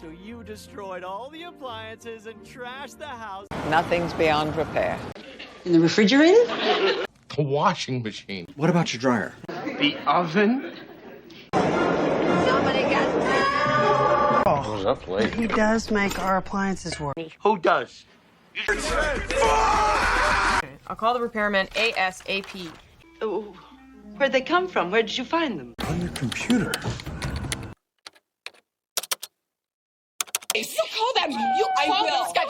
So you destroyed all the appliances and trashed the house. Nothing's beyond repair. In the refrigerator? The washing machine. What about your dryer? The oven. Somebody got me. I was up late. He does make our appliances work. Who does? I'll call the repairman ASAP. Oh, where'd they come from? Where did you find them? On your computer. If you call them, you call this guy.